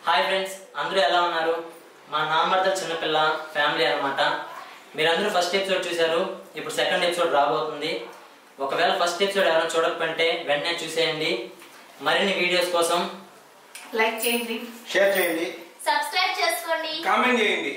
Hi friends, అందరూ ఎలా ఉన్నారు? మా నామర్దల చిన్నపిల్ల ఫ్యామిలీ అనమాట. మీరందరూ ఫస్ట్ ఎపిసోడ్ చూశారు, ఇప్పుడు సెకండ్ ఎపిసోడ్ రాబోతుంది. ఒకవేళ ఫస్ట్ ఎపిసోడ్ ఎవరైనా చూడకపోతే వెంటనే చూసేయండి. మరిన్ని వీడియోస్ కోసం లైక్ చేయండి, షేర్ చేయండి, సబ్స్క్రైబ్ చేసుకోండి, కామెంట్ చేయండి.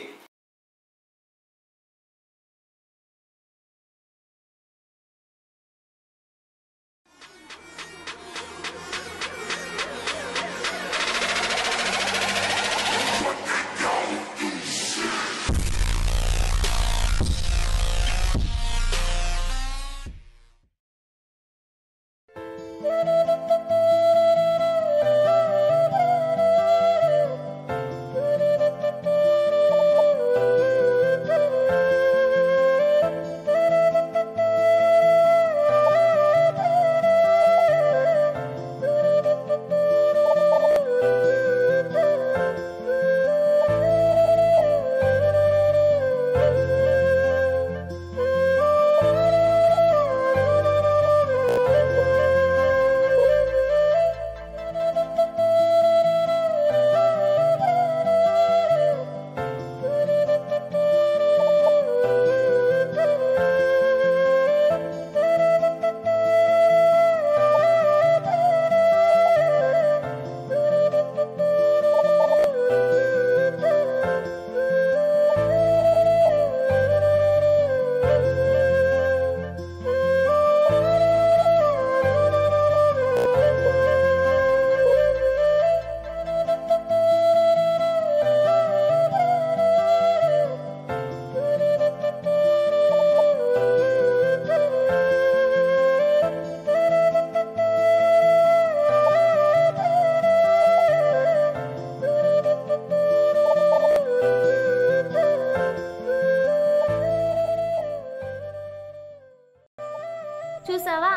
చూసావా?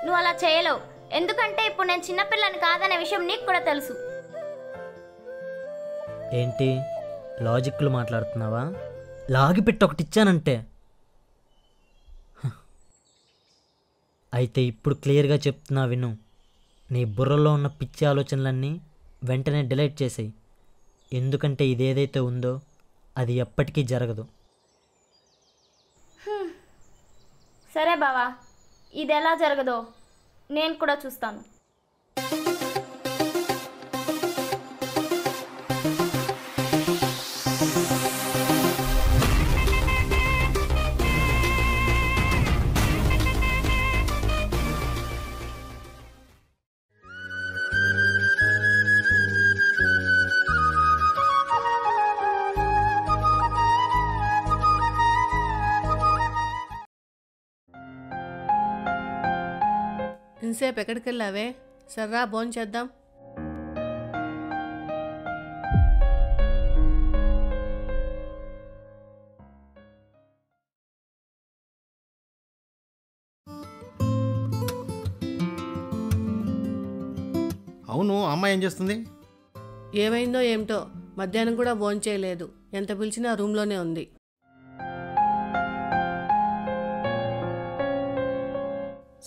నువ్వు అలా చేయలేవు, ఎందుకంటే ఇప్పుడు నేను చిన్నపిల్లని కాదనే విషయం నీకు కూడా తెలుసు. ఏంటి లాజిక్లు మాట్లాడుతున్నావా? లాగిపెట్టి ఒకటి ఇచ్చానంటే. అయితే ఇప్పుడు క్లియర్గా చెప్తున్నా విను. నీ బుర్రలో ఉన్న పిచ్చి ఆలోచనలన్నీ వెంటనే డిలీట్ చేసేయి. ఎందుకంటే ఇదేదైతే ఉందో అది ఎప్పటికీ జరగదు. సరే బావా, ఇది ఎలా జరగదో నేను కూడా చూస్తాను. ఇంతసేపు ఎక్కడికి వెళ్ళావే? సర్రా భోంచేద్దాం. అవును, అమ్మాయి ఏం చేస్తుంది? ఏమైందో ఏమిటో, మధ్యాహ్నం కూడా భోంచేయలేదు. ఎంత పిలిచినా రూమ్లోనే ఉంది.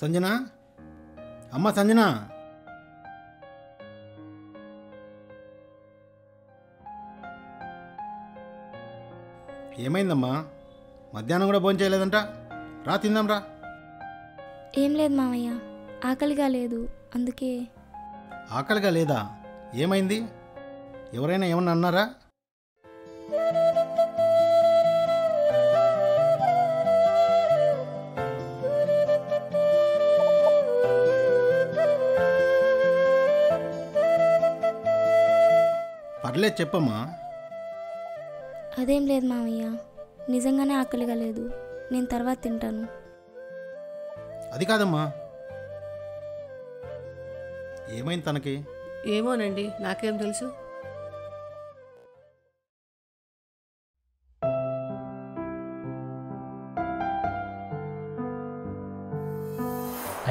సంజన, అమ్మ సంజన, ఏమైందమ్మా? మధ్యాహ్నం కూడా భోజనం చేయలేదంట. రా తిందాం రా. ఏం లేదు మామయ్య, ఆకలిగా లేదు, అందుకే. ఆకలిగా లేదా? ఏమైంది? ఎవరైనా ఏమన్నా అన్నారా? పర్లేదు చెప్పమ్మా. అదేం లేదు మామయ్య, నిజంగానే ఆకలిగా లేదు, నేను తర్వాత తింటాను. అది కాదమ్మా, ఏమైంది తనకి? ఏమోనండి, నాకేం తెలుసు.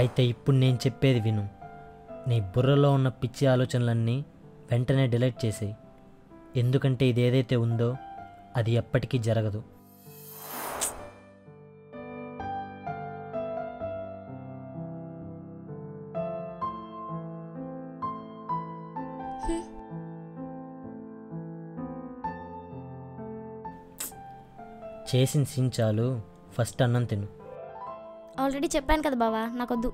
అయితే ఇప్పుడు నేను చెప్పేది విను. నీ బుర్రలో ఉన్న పిచ్చి ఆలోచనలన్నీ వెంటనే డిలీట్ చేసేయి. ఎందుకంటే ఇది ఏదైతే ఉందో అది ఎప్పటికీ జరగదు. చేసిన సీన్ చాలు, ఫస్ట్ అన్నం తిను. ఆల్రెడీ చెప్పాను కదా బావా, నాకొద్దు.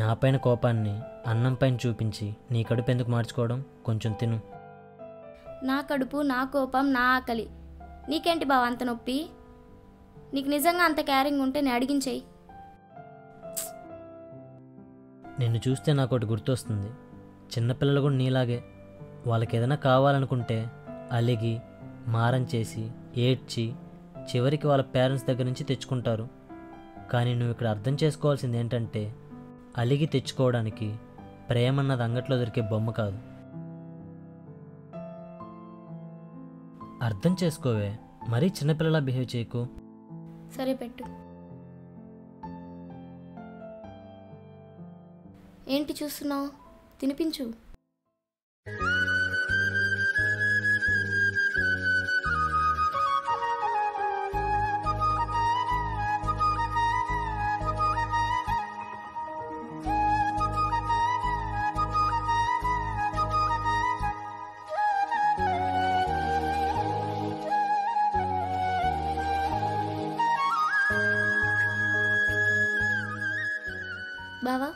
నా పైన కోపాన్ని అన్నం పైన చూపించి నీ కడుపు ఎందుకు మార్చుకోవడం? కొంచెం తిను. నా కడుపు, నా కోపం, నా ఆకలి, నీకేంటి బావా అంత నొప్పి? నీకు నిజంగా అంత క్యారింగ్ ఉంటే నేను అడిగించేయి. నిన్ను చూస్తే నాకు ఒకటి గుర్తొస్తుంది. చిన్నపిల్లలు కూడా నీలాగే. వాళ్ళకి ఏదైనా కావాలనుకుంటే అలిగి మారం చేసి ఏడ్చి చివరికి వాళ్ళ పేరెంట్స్ దగ్గర నుంచి తెచ్చుకుంటారు. కానీ నువ్వు ఇక్కడ అర్థం చేసుకోవాల్సింది ఏంటంటే, అలిగి తెచ్చుకోవడానికి ప్రేమన్నది అంగట్లో దొరికే బొమ్మ కాదు. అర్థం చేసుకోవే, మరీ చిన్నపిల్లలా బిహేవ్ చేయకు. సరే పెట్టు. ఏంటి చూస్తున్నావు? తినిపించు. బావా,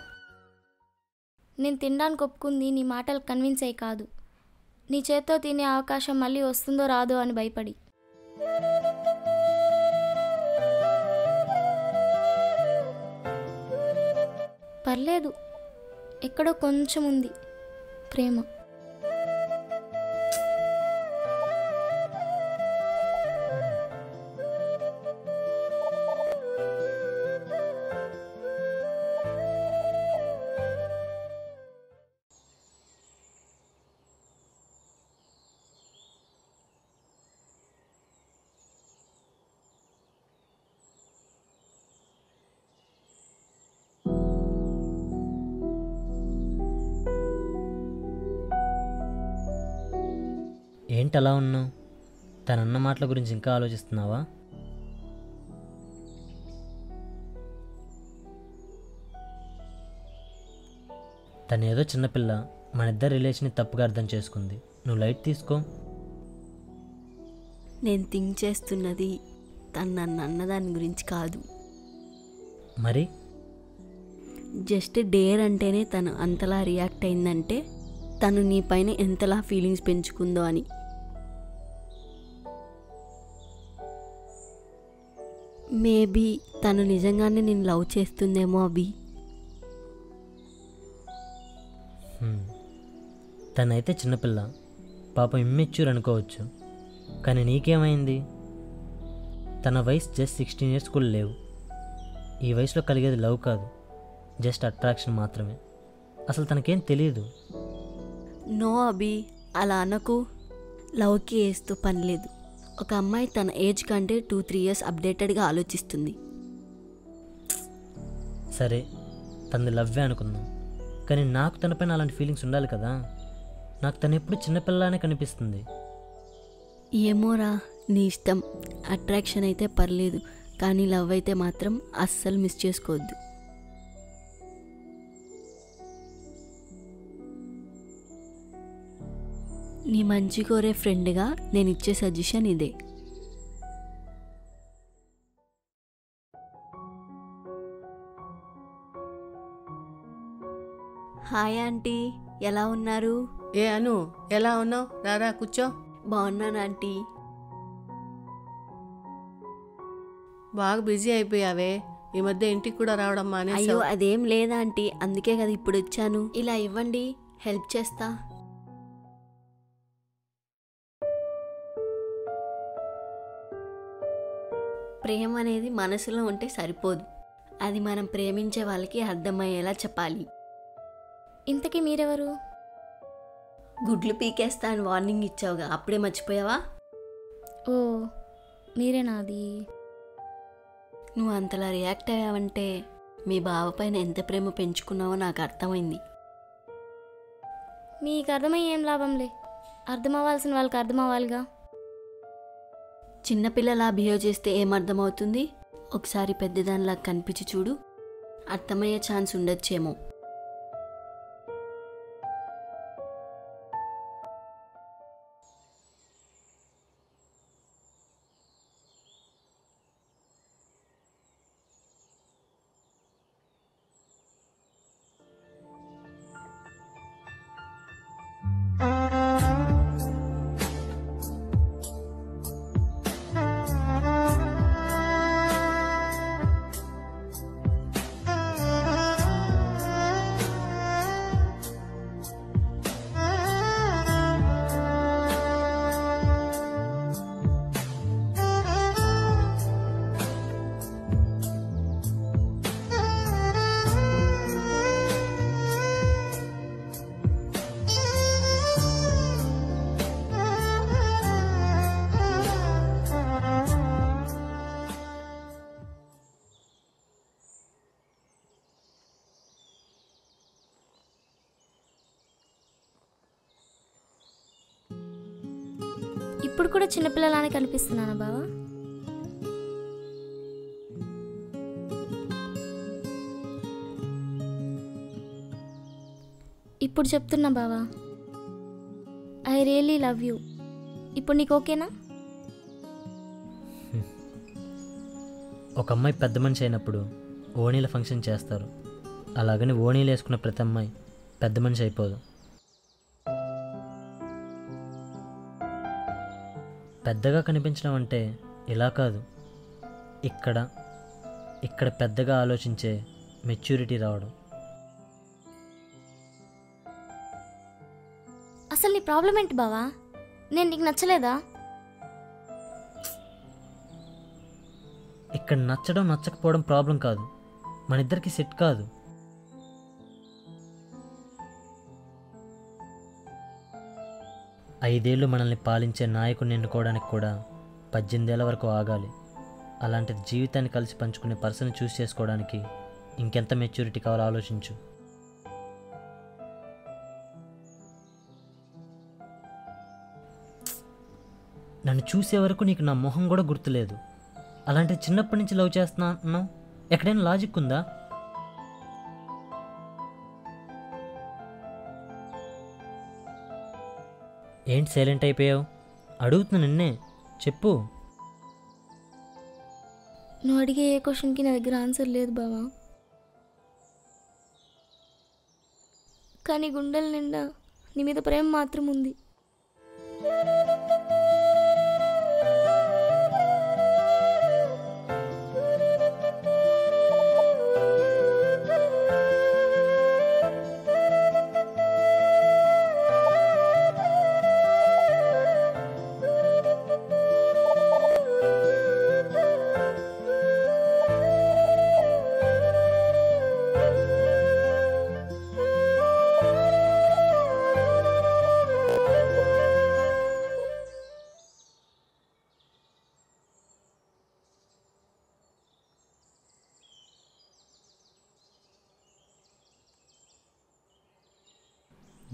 నేను తినడానికి ఒప్పుకుంది నీ మాటలు కన్విన్స్ అయ్యి కాదు, నీ చేత్తో తినే అవకాశం మళ్ళీ వస్తుందో రాదో అని భయపడి. పర్లేదు, ఎక్కడో కొంచెం ఉంది ప్రేమ. ఏంటి అలా ఉన్నావు? తనన్న మాటల గురించి ఇంకా ఆలోచిస్తున్నావా? తనేదో చిన్నపిల్ల, మన ఇద్దరు రిలేషన్ని తప్పుగా అర్థం చేసుకుంది. నువ్వు లైట్ తీసుకో. నేను థింక్ చేస్తున్నది తను నన్ను అన్నదాని గురించి కాదు. మరి జస్ట్ డేర్ అంటేనే తను అంతలా రియాక్ట్ అయిందంటే తను నీ పైన ఎంతలా ఫీలింగ్స్ పెంచుకుందో అని. మేబీ తను నిజంగానే నేను లవ్ చేస్తుందేమో అభి. తనైతే చిన్నపిల్ల, పాపం ఇమ్మెచ్యూర్ అనుకోవచ్చు. కానీ నీకేమైంది? తన వయసు జస్ట్ 16 years కూడా లేవు. ఈ వయసులో కలిగేది లవ్ కాదు, జస్ట్ అట్రాక్షన్ మాత్రమే. అసలు తనకేం తెలియదు. నో అభి, అలా అనకు. లవ్కి ఏజ్తో పని లేదు. ఒక అమ్మాయి తన ఏజ్ కంటే 2-3 years అప్డేటెడ్గా ఆలోచిస్తుంది. సరే, తనది లవ్వే అనుకుందాం. కానీ నాకు తనపైన అలాంటి ఫీలింగ్స్ ఉండాలి కదా. నాకు తను ఎప్పుడు చిన్నపిల్లలానే కనిపిస్తుంది. ఏమోరా, నీ ఇష్టం. అట్రాక్షన్ అయితే పర్లేదు, కానీ లవ్ అయితే మాత్రం అస్సలు మిస్ చేసుకోవద్దు. నీ మంచి కోరే ఫ్రెండ్గా నేను ఇచ్చే సజెషన్ ఇదే. హాయ్ ఆంటీ, ఎలా ఉన్నారు? ఏ అను, ఎలా ఉన్నావు? రారా కూర్చో. బాగున్నాను ఆంటీ. బాగా బిజీ అయిపోయావే, ఈ మధ్య ఇంటికి కూడా రావడం అయ్యో మానేసావు. అదేం లేదా ఆంటీ, అందుకే కదా ఇప్పుడు వచ్చాను. ఇలా ఇవ్వండి, హెల్ప్ చేస్తా. ప్రేమ అనేది మనసులో ఉంటే సరిపోదు, అది మనం ప్రేమించే వాళ్ళకి అర్థమయ్యేలా చెప్పాలి. ఇంతకీ మీరెవరు? గుడ్లు పీకేస్తా అని వార్నింగ్ ఇచ్చావుగా, అప్పుడే మర్చిపోయావా? ఓ, మీరేనా అది? నువ్వు అంతలా రియాక్ట్ అయ్యావంటే మీ బావ పైన ఎంత ప్రేమ పెంచుకున్నావో నాకు అర్థమైంది. మీకు అర్థమయ్యి ఏం లాభంలే, అర్థం అవ్వాల్సిన వాళ్ళకి అర్థం అవ్వాలిగా. చిన్నపిల్లలా బిహేవ్ చేస్తే ఏమర్థమవుతుంది? ఒకసారి పెద్దదానిలా కనిపించి చూడు, అర్థమయ్యే ఛాన్స్ ఉండొచ్చేమో. ఇప్పుడు కూడా చిన్నపిల్లలానే కనిపిస్తున్నానా బావా? ఇప్పుడు చెప్తున్నా బావా, ఐ రియలీ లవ్ యూ. ఇప్పుడు నీకు ఓకేనా? ఒక అమ్మాయి పెద్ద మనిషి అయినప్పుడు ఓణీల ఫంక్షన్ చేస్తారు. అలాగని ఓణీలు వేసుకున్న ప్రతి అమ్మాయి పెద్ద మనిషి అయిపోదు. పెద్దగా కనిపించడం అంటే ఇలా కాదు, ఇక్కడ పెద్దగా ఆలోచించే మెచ్యూరిటీ రావడం. అసలు నీ ప్రాబ్లం ఏంటి బావా? నేను నీకు నచ్చలేదా? ఇక్కడ నచ్చడం నచ్చకపోవడం ప్రాబ్లం కాదు, మన ఇద్దరికి సెట్ కాదు. ఐదేళ్ళు మనల్ని పాలించే నాయకుడిని ఎన్నుకోవడానికి కూడా 18 ఏళ్ల వరకు ఆగాలి. అలాంటి జీవితాన్ని కలిసి పంచుకునే పర్సన్ చూస్ చేసుకోవడానికి ఇంకెంత మెచ్యూరిటీ కావాలో ఆలోచించు. నన్ను చూసే వరకు నీకు నా మొహం కూడా గుర్తులేదు. అలాంటి చిన్నప్పటి నుంచి లవ్ చేస్తున్నా అన్నావు. ఎక్కడైనా లాజిక్ ఉందా? ఏంటి సైలెంట్ అయిపోయావు? అడుగుతున్నా నిన్నే, చెప్పు. నువ్వు అడిగే ఏ క్వశ్చన్కి నా దగ్గర ఆన్సర్ లేదు బావా. కానీ గుండెల నిండా నీ మీద ప్రేమ మాత్రం ఉంది.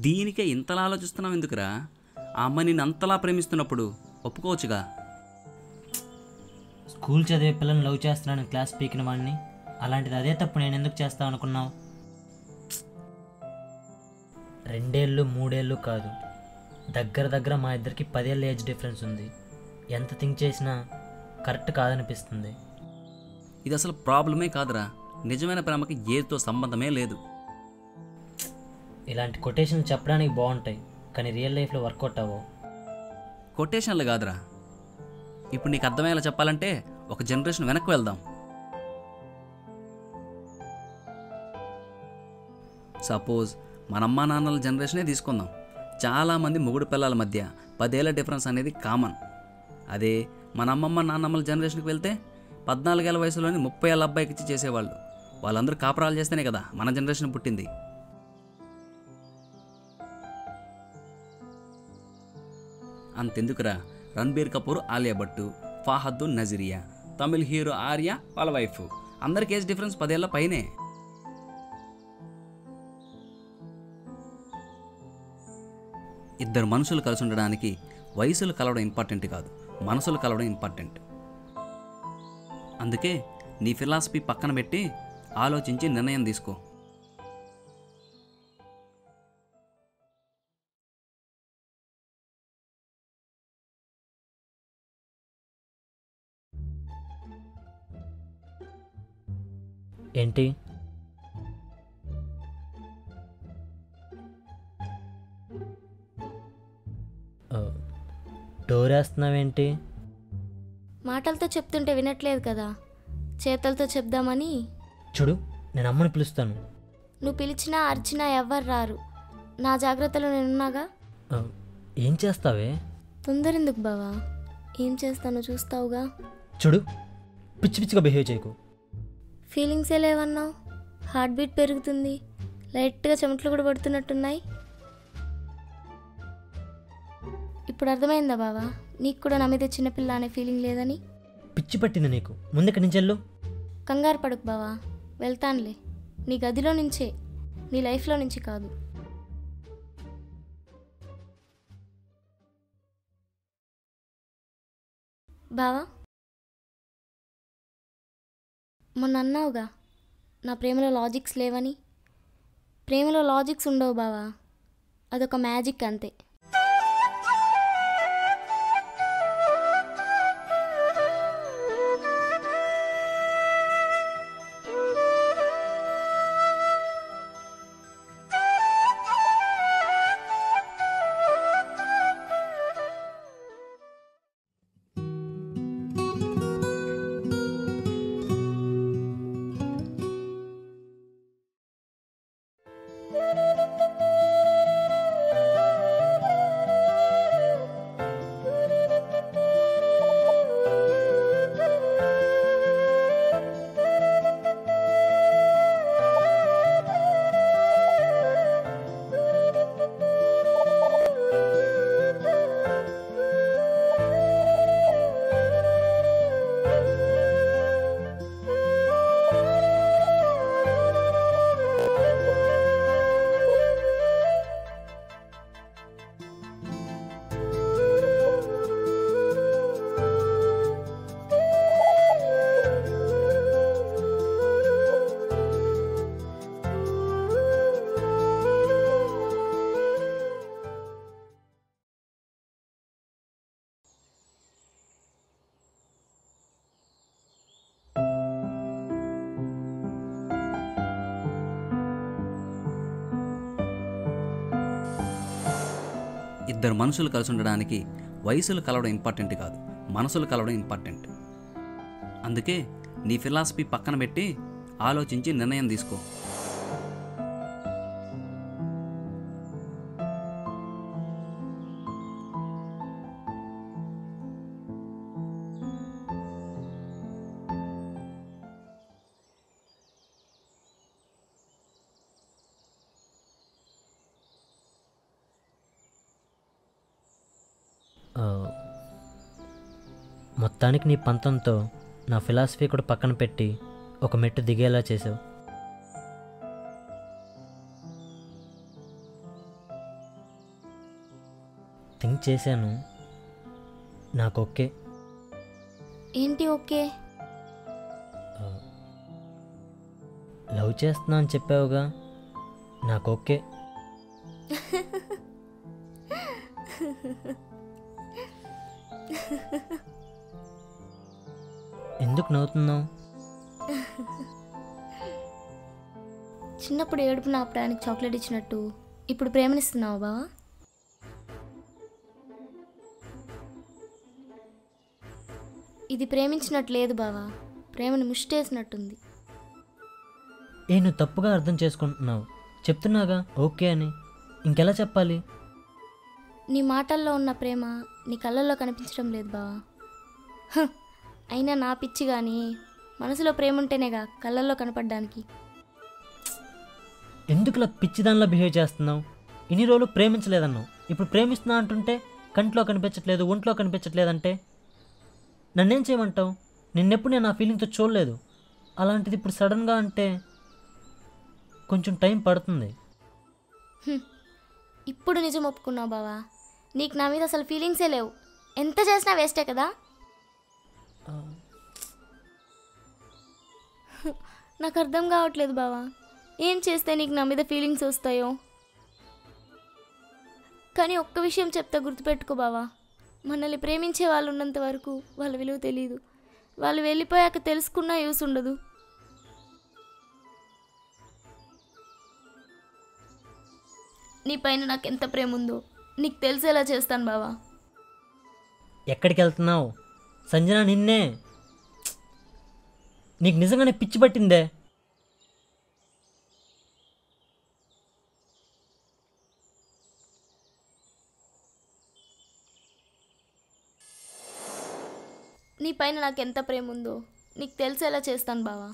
దీనికే ఇంతలా ఆలోచిస్తున్నావు ఎందుకురా? ఆ అమ్మాయి నిన్ను అంతలా ప్రేమిస్తున్నప్పుడు ఒప్పుకోవచ్చుగా. స్కూల్ చదివే పిల్లల్ని లవ్ చేస్తున్నాను క్లాస్ పీకిన వాడిని. అలాంటిది అదే తప్పు నేను ఎందుకు చేస్తావు అనుకున్నావు? 2 ఏళ్ళు 3 ఏళ్ళు కాదు, దగ్గర మా ఇద్దరికి 10 ఏళ్ళ ఏజ్ డిఫరెన్స్ ఉంది. ఎంత థింక్ చేసినా కరెక్ట్ కాదనిపిస్తుంది. ఇది అసలు ప్రాబ్లమే కాదురా. నిజమైన ప్రేమకి ఏదో సంబంధమే లేదు. ఇలాంటి కొటేషన్లు చెప్పడానికి బాగుంటాయి, కానీ రియల్ లైఫ్లో వర్కౌట్ అవ్వవు. కొటేషన్లు కాదురా. ఇప్పుడు నీకు అర్థమయ్యేలా చెప్పాలంటే ఒక జనరేషన్ వెనక్కి వెళ్దాం. సపోజ్ మన అమ్మా నాన్నల జనరేషనే తీసుకుందాం. చాలామంది మొగుడు పిల్లల మధ్య 10 ఏళ్ల డిఫరెన్స్ అనేది కామన్. అదే మన అమ్మమ్మ నాన్నమ్మల జనరేషన్కి వెళ్తే 14 ఏళ్ల వయసులోని 30 ఏళ్ళ అబ్బాయికి ఇచ్చి చేసేవాళ్ళు. వాళ్ళందరూ కాపురాలు చేస్తేనే కదా మన జనరేషన్ పుట్టింది. అంతెందుకురా, రణబీర్ కపూర్, ఆలియా భట్టు, ఫాహద్దు, నజరియా, తమిళ్ హీరో ఆర్య వాళ్ళ వైఫ్, అందరికి ఏజ్ డిఫరెన్స్ 10 ఏళ్ల పైనే. ఇద్దరు మనుషులు కలిసి ఉండడానికి వయసులు కలవడం ఇంపార్టెంట్ కాదు, మనసులు కలవడం ఇంపార్టెంట్. అందుకే నీ ఫిలాసఫీ పక్కన పెట్టి ఆలోచించి నిర్ణయం తీసుకో. ఏంటి? డోర్ వేస్తున్నావేంటి? మాటలతో చెప్తుంటే వినట్లేదు కదా, చేతలతో చెప్దామని. చూడు, నేను అమ్మని పిలుస్తాను. నువ్వు పిలిచినా అర్చినా ఎవ్వరు రారు. నా జాగ్రత్తలో నేనున్నాగా. ఏం చేస్తావే? తొందర ఎందుకు బావా? ఏం చేస్తానో చూస్తావుగా. చూడు, పిచ్చి పిచ్చిగా బిహేవ్ చేయకు. ఫీలింగ్సే లేవన్నావు. హార్ట్ బీట్ పెరుగుతుంది, లైట్గా చెమటలు కూడా పడుతున్నట్టున్నాయి. ఇప్పుడు అర్థమైందా బావా, నీకు కూడా నా మీద చిన్నపిల్ల అనే ఫీలింగ్ లేదని? పిచ్చి పట్టింది నీకు. ముందుకి నుంచి వెళ్ళు. కంగారు పడుకు బావా, వెళ్తానులే. నీ గదిలో నుంచే, నీ లైఫ్లో నుంచి కాదు. బావా, మొన్న అన్నావుగా నా ప్రేమలో లాజిక్స్ లేవని. ప్రేమలో లాజిక్స్ ఉండవు బావా, అదొక మ్యాజిక్ అంతే. ఇద్దరు మనుషులు కలిసి ఉండడానికి వయసులు కలవడం ఇంపార్టెంట్ కాదు, మనసులు కలవడం ఇంపార్టెంట్. అందుకే నీ ఫిలాసఫీ పక్కన పెట్టి ఆలోచించి నిర్ణయం తీసుకో. మొత్తానికి నీ పంతంతో నా ఫిలాసఫీ కూడా పక్కన పెట్టి ఒక మెట్టు దిగేలా చేసావు. థింక్ చేశాను, నాకు ఓకే. ఏంటి ఓకే? లవ్ చేస్తున్నా అని చెప్పావుగా, నాకు ఓకే. ఎందుకు నవ్వుతున్నావు? చిన్నప్పుడు ఏడుపు ఆపడానికి చాక్లెట్ ఇచ్చినట్టు ఇప్పుడు ప్రేమనిస్తున్నావా బావా? ఇది ప్రేమించినట్టు లేదు బావా, ప్రేమను ముష్టేసినట్టుంది. నువ్వు తప్పుగా అర్థం చేసుకుంటున్నావు. చెప్తున్నాగా ఓకే అని, ఇంకెలా చెప్పాలి? నీ మాటల్లో ఉన్న ప్రేమ నీ కళ్ళల్లో కనిపించడం లేదు బావా. అయినా నా పిచ్చి కానీ మనసులో ప్రేమ ఉంటేనేగా కళ్ళల్లో కనపడడానికి. ఎందుకులా పిచ్చిదానిలా బిహేవ్ చేస్తున్నావు? ఇన్ని రోజులు ప్రేమించలేదన్నావు, ఇప్పుడు ప్రేమిస్తున్నా అంటుంటే కంట్లో కనిపించట్లేదు, ఒంట్లో కనిపించట్లేదంటే నన్నేం చేయమంటావు? నిన్నెప్పుడు నేను ఆ ఫీలింగ్తో చూడలేదు. అలాంటిది ఇప్పుడు సడన్గా అంటే కొంచెం టైం పడుతుంది. ఇప్పుడు నిజం ఒప్పుకున్నావు బావా, నీకు నా మీద అసలు ఫీలింగ్సే లేవు. ఎంత చేసినా వేస్టే కదా. నాకు అర్థం కావట్లేదు బావా, ఏం చేస్తే నీకు నా మీద ఫీలింగ్స్ వస్తాయో. కానీ ఒక్క విషయం చెప్తా, గుర్తుపెట్టుకో బావా, మనల్ని ప్రేమించే వాళ్ళు ఉన్నంత వరకు వాళ్ళ విలువ తెలియదు. వాళ్ళు వెళ్ళిపోయాక తెలుసుకున్నా యూస్ ఉండదు. నీ పైన నాకు ఎంత ప్రేమ ఉందో నీకు తెలిసేలా చేస్తాను బావా. ఎక్కడికి వెళ్తున్నావు సంజన? నిన్నే. నీకు నిజంగానే పిచ్చి పట్టిందే? నీ పైన నాకు ఎంత ప్రేమ ఉందో నీకు తెలిసేలా చేస్తాను బావా.